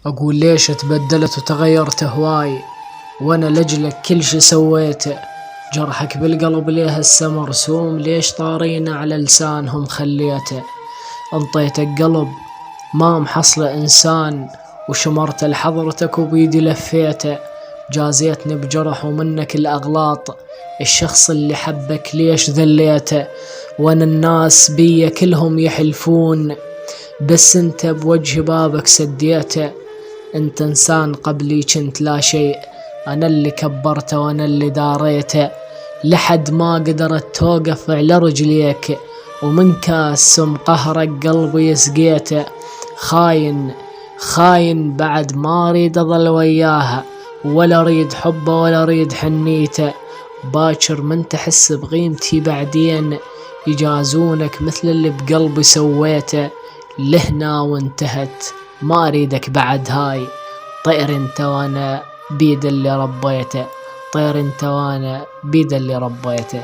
أقول ليش تبدلت وتغيرت هواي، وانا لجلك كل شي سويته. جرحك بالقلب ليه هسه مرسوم، ليش طارينا على لسانهم خليته. انطيتك قلب ما محصله انسان، وشمرت لحضرتك وبيدي لفيته. جازيتني بجرح ومنك الاغلاط، الشخص اللي حبك ليش ذليته. وانا الناس بيا كلهم يحلفون، بس انت بوجه بابك سديته. انت انسان قبلي كنت لا شيء، انا اللي كبرته وانا اللي داريته. لحد ما قدرت توقف على رجليك، ومن كاس سم قهرك قلبي يسقيته. خاين خاين بعد ما اريد اظل وياها، ولا اريد حبه ولا اريد حنيته. باكر من تحس بقيمتي بعدين، يجازونك مثل اللي بقلبي سويته. لهنا وانتهت، ما اريدك بعد هاي. طير انت وانا بيد اللي ربيته، طير انت وانا بيد اللي ربيته.